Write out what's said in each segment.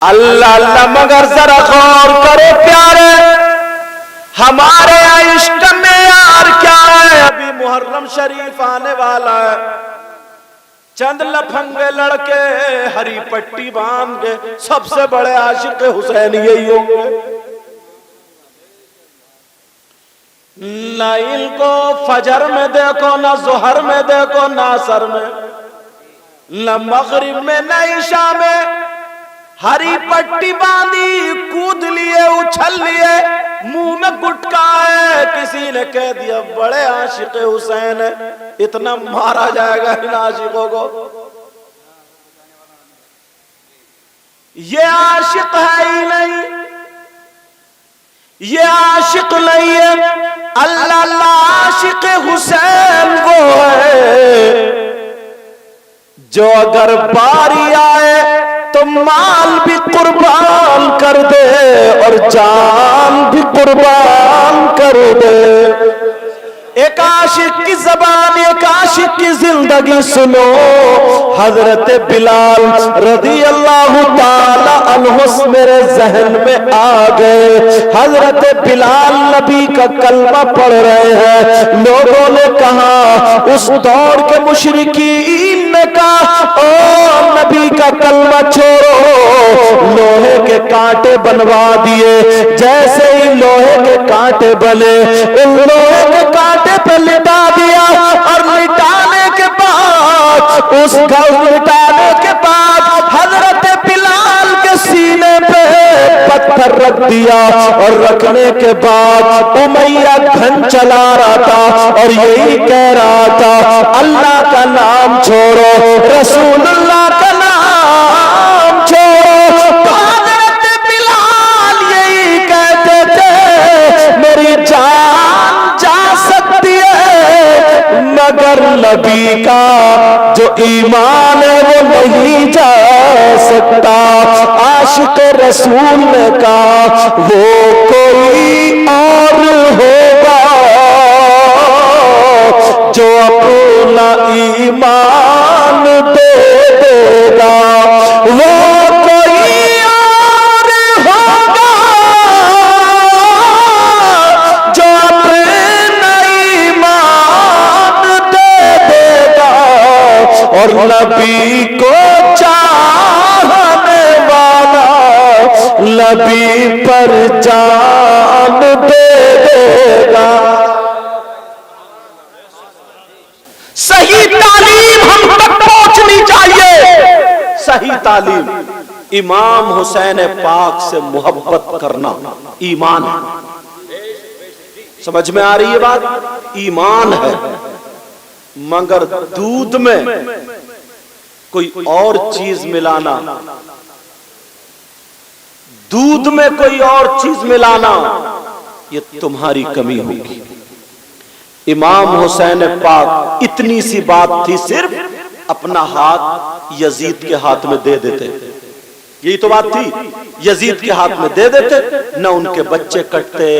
اللہ اللہ مگر ذرا غور کرو پیارے، ہمارے عشق میں یار کیا ہے؟ ابھی محرم شریف آنے والا ہے، چند لفنگے لڑکے ہری پٹی باندھ کے سب سے بڑے عاشق حسین یہی ہوں گے۔ نہ ان کو فجر میں دیکھو، نہ ظہر میں دیکھو، نہ عصر میں، نہ مغرب میں، نہ عشاء میں، ہری پٹی باندھی، کود لیے، اچھل لیے، منہ میں گٹکا ہے، کسی نے کہہ دیا بڑے عاشق حسین ہے، اتنا مارا جائے گا ان عاشقوں کو۔ یہ عاشق ہے ہی نہیں، یہ عاشق نہیں ہے، اللہ اللہ عاشق حسین وہ ہے جو اگر باری آئے تو مال بھی قربان کر دے اور جان بھی قربان کر دے۔ ایک عاشق کی زبان، ایک عاشق کی زندگی سنو، حضرت بلال رضی اللہ تعالی عنہ میرے ذہن میں آ گئے۔ حضرت بلال نبی کا کلمہ پڑھ رہے ہیں، لوگوں نے کہا، اس دور کے مشرکین نے کہا او نبی کا کلمہ چھوڑو، لوہے کے کانٹے بنوا دیے، جیسے ہی لوہے کے کانٹے بنے، ان لوہے کے کانٹے پہ لٹا دیا، اور لٹانے کے بعد اس گھر لٹانے کے بعد حضرت بلال کے سینے پہ پتھر رکھ دیا، اور رکھنے کے بعد امیہ گھن چلا رہا تھا اور یہی کہہ رہا تھا اللہ کا نام چھوڑو، رسول اللہ کا نام چھوڑو۔ تو حضرت بلال یہی کہتے تھے میری جان جا سکتی ہے مگر نبی کا جو ایمان ہے وہ نہیں جا سکتا۔ عاشق رسول نے کہا وہ کوئی اور ہوگا جو اپنا ایمان دے دے گا، وہ کوئی اور ہوگا جو اپنا ایمان دے دے گا، اور نبی کو چاہنے والا نبی پر جان دے دے گا۔ صحیح تعلیم ہم تک پہنچنی چاہیے، صحیح تعلیم۔ امام حسین پاک سے محبت کرنا ایمان ہے، سمجھ میں آ رہی ہے بات؟ ایمان ہے، مگر دودھ میں کوئی اور چیز ملانا، دودھ میں کوئی اور چیز ملانا، یہ تمہاری کمی ہوگی۔ امام حسین پاک اتنی سی بات تھی، صرف اپنا ہاتھ یزید کے ہاتھ میں دے دیتے، یہی تو بات تھی، یزید کے ہاتھ میں دے دیتے، نہ ان کے بچے کٹتے،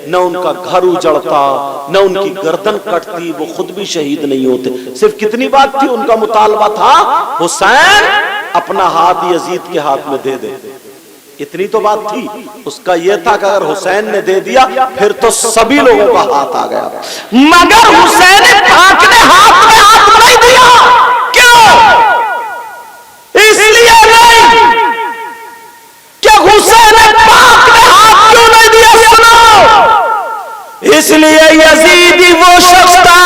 نہ ان کا گھر اجڑتا، نہ ان کی گردن کٹتی، وہ خود بھی شہید نہیں ہوتے۔ صرف کتنی بات تھی، ان کا مطالبہ تھا حسین اپنا ہاتھ یزید کے ہاتھ میں دے دے، اتنی تو بات تھی۔ اس کا یہ تھا کہ اگر حسین نے دے دیا پھر تو سبھی لوگوں کا ہاتھ آ گیا، مگر حسین پاک نے ہاتھ میں ہاتھ نہیں دیا۔ کیوں؟ اس لیے نہیں کہ حسین پاک نے ہاتھ کیوں نہیں دیا، سنو، اس لیے یزیدی وہ شخص تھا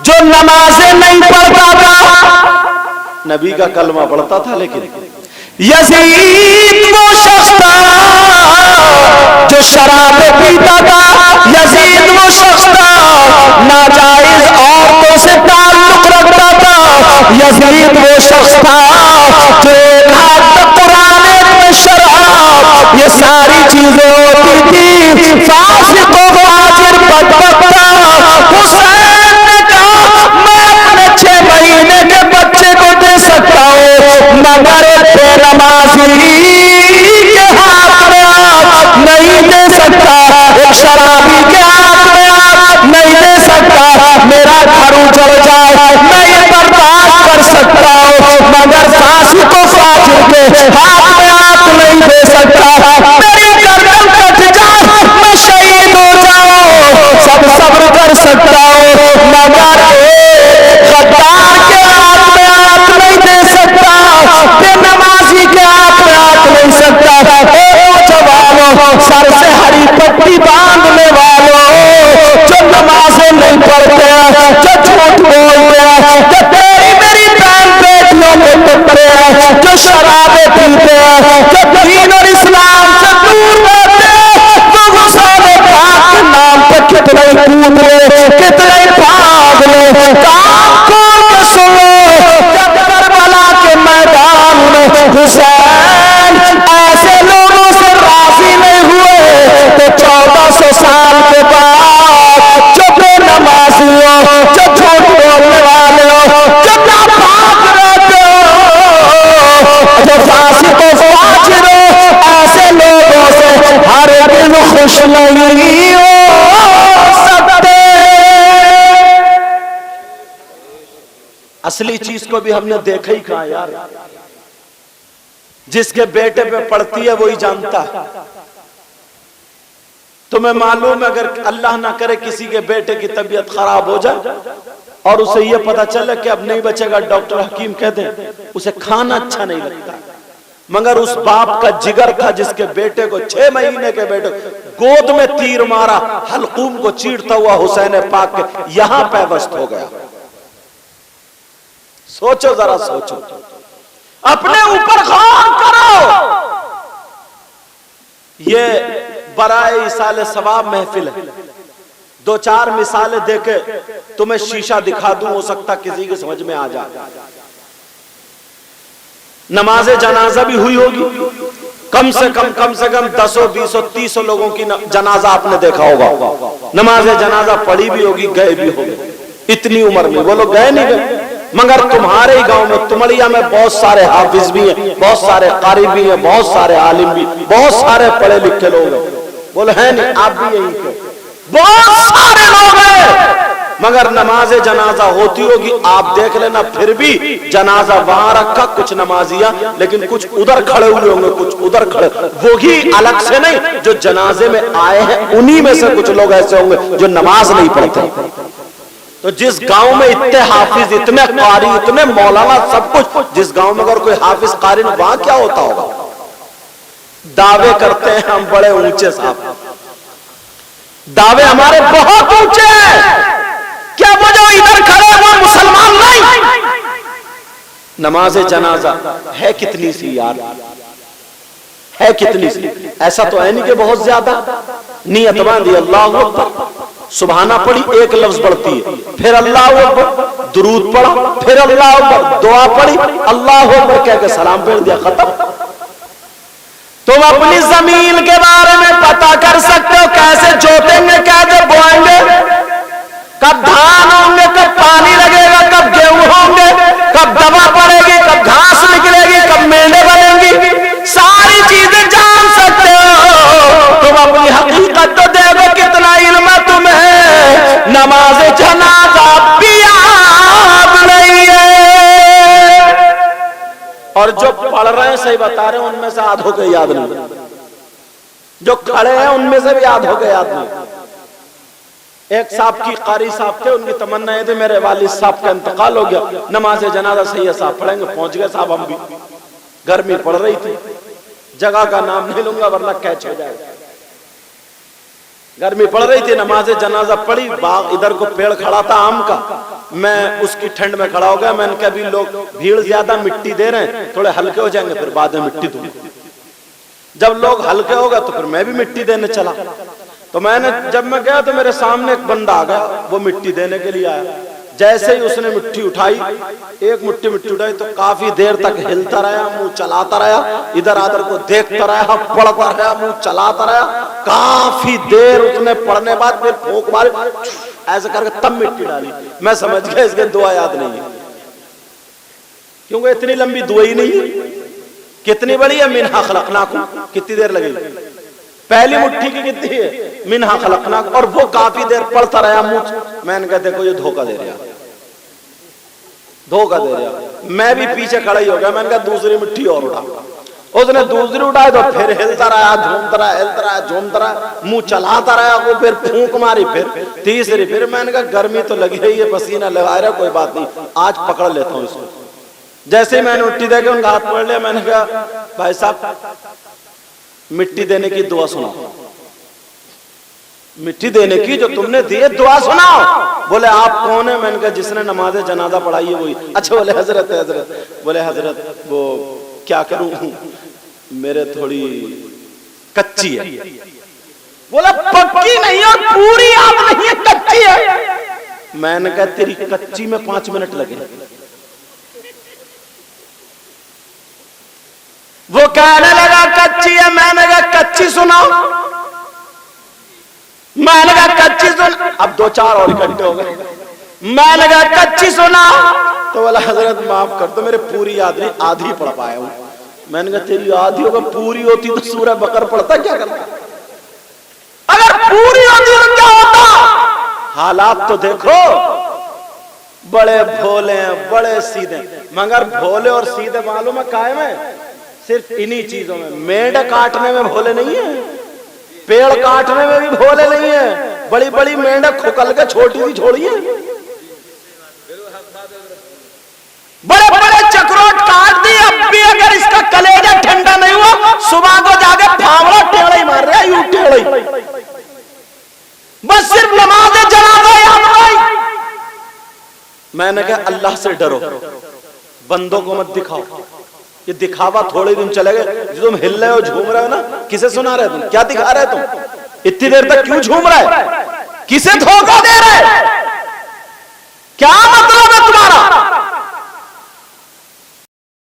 جو نمازیں نہیں پڑھتا تھا، نبی کا کلمہ پڑھتا تھا، لیکن یزید وہ شخص تھا جو شراب پیتا تھا، یزید وہ شخص تھا ناجائز عورتوں سے تعلق رکھتا تھا، یزید وہ شخص تھا جو ایک ہاتھ میں قرآن میں شراب، یہ ساری چیزیں ہوتی تھی، فاسق و فاجر بدبخت تھا۔ حسین نے کہا میں اپنے 6 مہینے کے بچے کو دے سکتا ہوں، مگر بے نمازی کے ہاتھ میں آپ نہیں دے سکتا، ایک شرابی کے ہاتھ میں آپ نہیں دے سکتا، میرا گھر اجڑ جائے میں یہ برداشت کر سکتا ہوں، مگر فاسق و فاجر کے ہاتھ میں سکتا، میری گردن کٹ جائے میں شہید ہو جاؤں، سب صبر کر سکتا ہوں، مگر ایک غدار کے ہاتھ میں ہاتھ نہیں دے سکتا، بے نمازی کے ہاتھ میں ہاتھ نہیں سکتا۔ اے نوجوانوں، سر سے ہری پٹی باندھنے والوں، جو نمازیں نہیں پڑھتے ہیں، جو جھوٹ بولتے ہیں، جو تیری میری بہن بیٹیوں میں ٹکرے ہیں، جو شرابیں پیتے ہیں، جو دین اور اسلام سے دور رہتے ہیں، وہ حسین پاک کے نام پہ کتنے کود لے، کتنے بھاگ لے، کام کھول کے سنو، جب کربلا کے میدان میں حسین ایسے لوگوں سے راضی نہیں ہوئے تو 1400 سال کے بعد جو بے نمازیوں، جو جھوٹ بولنے والوں، جو ناپاک رہتے ہو، جو فاسق و فاجر ہو، ایسے لوگوں سے ہر دن خوش نہیں ہو سکتے۔ اصلی چیز کو بھی ہم نے دیکھا ہی کہا یار، جس کے بیٹے پہ پڑتی ہے وہی جانتا ہے۔ تمہیں معلوم ہے اگر اللہ نہ کرے کسی کے بیٹے کی طبیعت خراب ہو جائے اور اسے یہ پتا چلے کہ اب نہیں بچے گا، ڈاکٹر حکیم کہتے ہیں اسے کھانا اچھا نہیں لگتا، مگر اس باپ کا جگر تھا جس کے بیٹے کو 6 مہینے کے بیٹے گود میں تیر مارا، حلقوم کو چیرتا ہوا حسین پاک کے یہاں پیوست ہو گیا۔ سوچو ذرا، سوچو، اپنے اوپر غور کرو۔ یہ برائے ایصال ثواب محفل ہے، 2-4 مثالیں دے کے تمہیں شیشہ دکھا دوں، ہو سکتا کسی کے سمجھ میں آ جائے۔ نماز جنازہ بھی ہوئی ہوگی، کم سے کم 10 20 30 لوگوں کی جنازہ آپ نے دیکھا ہوگا، نماز جنازہ پڑھی بھی ہوگی، گئے بھی ہوگی، اتنی عمر میں وہ لوگ گئے نہیں گئے، مگر تمہارے گاؤں میں تمڑیا میں بہت سارے حافظ بھی ہیں، بہت سارے قاری بھی ہیں، بہت سارے عالم بھی، بہت سارے پڑھے لکھے لوگ ہیں، بولے ہیں نہیں، آپ بھی یہی کہ بہت سارے لوگ ہیں، مگر نماز جنازہ ہوتی ہوگی، آپ دیکھ لینا پھر بھی جنازہ وہاں رکھا، کچھ نمازیاں لیکن کچھ ادھر کھڑے ہوئے ہوں گے، کچھ ادھر کھڑے، وہی الگ سے نہیں جو جنازے میں آئے ہیں انہی میں سے کچھ لوگ ایسے ہوں گے جو نماز نہیں پڑھتے۔ تو جس گاؤں میں اتنے حافظ، اتنے قاری، اتنے مولانا، سب کچھ، جس گاؤں میں اگر کوئی حافظ قاری، وہاں کیا ہوتا ہوگا؟ دعوے کرتے ہیں ہم بڑے اونچے صاحب، دعوے ہمارے بہت اونچے ہیں، کیا وہ جو ادھر کھڑے وہ مسلمان نہیں؟ نماز جنازہ ہے کتنی سی یار، ہے کتنی سی، ایسا تو ہے نہیں کہ بہت زیادہ، نیت باندھی اللہ اکبر، سبحانہ پڑھی، ایک لفظ پڑھتی ہے، پھر اللہ اکبر، درود پڑھا، پھر اللہ اکبر، دعا پڑھی، اللہ اکبر کہہ کے سلام پھیر دیا، ختم۔ تم اپنی زمین کے بارے میں پتا کر سکتے ہو کیسے جوتیں گے، کیسے بوئیں گے، کب دھان ہوں گے، کب پانی لگے گا، کب گیہوں ہوں گے، کب دوا پڑے گی، کب گھاس نکلے گی، کب میلے بنیں گی، ساری چیزیں جان سکتے ہو۔ تم اپنی حقیقت تو دیکھو کتنا علم ہے تمہیں، نماز جنازہ بھی یاد نہیں ہے، اور جو پڑھ رہے ہیں صحیح بتا رہے ہیں ان میں سے آدھوں کے یاد نہیں، جو کھڑے ہیں ان میں سے بھی آدھوں کے یاد نہیں۔ ایک صاحب کی قاری صاحب تھے، ان کی تمنا یہ تھی میرے والد صاحب کا انتقال ہو گیا، نماز جنازہ سید صاحب پڑھیں گے، پہنچ گئے صاحب، ہم بھی گرمی پڑ رہی تھی، جگہ کا نام نہیں لوں گا ورنہ کیچ ہو جائے گا، گرمی پڑ رہی تھی، نماز جنازہ پڑھی، باغ ادھر کو پیڑ کھڑا تھا آم کا، میں اس کی ٹھنڈ میں کھڑا ہو گیا، میں نے کہا بھی لوگ بھیڑ زیادہ، مٹی دے رہے ہیں، تھوڑے ہلکے ہو جائیں گے پھر بعد میں مٹی دوں، جب لوگ ہلکے ہو گئے تو پھر میں بھی مٹی دینے چلا، تو میں نے جب میں گیا تو میرے سامنے ایک بندہ آ گیا، وہ مٹی دینے کے لیے آیا، جیسے ہی اس نے مٹی اٹھائی، ایک مٹی اٹھائی تو کافی دیر تک ہلتا رہا، منہ چلاتا رہا، ادھر ادھر کو دیکھتا رہا، پڑھتا رہا، منہ چلاتا رہا، کافی دیر اس نے پڑھنے بعد پھر پھونک ماری، ایسے کر کے تب مٹی ڈالی، میں سمجھ گیا اس کے دعا یاد نہیں ہے، کیونکہ اتنی لمبی دعا ہی نہیں ہے، کتنی بڑی ہے، منہا خلقناکم، کتنی دیر لگے گی، پہلی مٹھی کی کتنی ہے، منہا خلقناکم، اور وہ کافی دیر پڑھتا رہا منہ، میں نے کہا دیکھو یہ دھوکہ دے رہا، دھوکہ دے رہا، میں بھی پیچھے کھڑا ہی ہو گیا، میں نے کہا دوسری مٹھی اور اٹھا، اس نے دوسری اٹھائی تو پھر ہلتا رہا، جھومتا رہا، ہلتا رہا، جھومتا رہا، منہ چلاتا رہا، وہ پھر پھونک ماری، پھر تیسری، پھر میں نے کہا گرمی تو لگی رہی ہے، پسینہ لگا رہا، کوئی بات نہیں، آج پکڑ لیتا ہوں اس کو۔ جیسے ہی میں نے مٹی دے کے ان کا ہاتھ پکڑ لیا، میں نے کہا بھائی صاحب مٹی دینے کی دعا سناؤ، مٹی دینے کی جو تم نے دی ہے دعا سناؤ۔ بولے آپ کون ہیں؟ میں نے کہا جس نے نماز جنازہ پڑھائی ہے وہی۔ اچھا بولے حضرت بولے حضرت وہ کیا کروں، میرے تھوڑی کچی ہے۔ بولا پکی نہیں اور پوری آپ نہیں ہے، کچی ہے۔ میں نے کہا تیری کچی میں 5 منٹ لگے۔ وہ کہنے لگا کچی ہے، میں نے کہا کچی سناؤ، میں نے کہا کچی سن، اب 2-4 اور اکٹھے ہو گئے، میں نے کہا کچی سنا تو بولا حضرت معاف کر دو میرے پوری یاد نہیں، آدھی پڑھ پایا ہوں۔ میں نے کہا تیری آدھی ہوگا، پوری ہوتی تو سورہ بقرہ پڑھتا، کیا کرتا؟ اگر پوری ہوتی تو کیا ہوتا؟ حالات تو دیکھو، بڑے بھولے ہیں، بڑے سیدھے، مگر بھولے اور سیدھے معلوم ہے قائم ہے صرف انہی چیزوں میں۔ میڈ کاٹنے میں بھولے نہیں ہیں، پیڑ کاٹنے میں بھی بھولے نہیں ہیں، بڑی بڑی مینڈک کھکل کے چھوٹی سی چھوڑی ہے، بڑے بڑے چکروٹ کاٹ دی، اب بھی اگر اس کا کلیجہ ٹھنڈا نہیں ہوا صبح کو جا کے پھاوڑا ٹیڑا ہی مار رہا ہے، یوں ٹیڑا ہی، بس صرف نماز جنازہ یاد آئی۔ میں نے کہا اللہ سے ڈرو، بندوں کو مت دکھاؤ، یہ دکھاوا تھوڑے دن چلے گئے، جو تم ہل رہے ہو جھوم رہے ہو نا، کسے سنا رہے تم؟ کیا دکھا رہے تم؟ اتنی دیر تک کیوں جھوم رہے؟ کسے دھوکہ دے رہے؟ کیا مطلب ہے تمہارا؟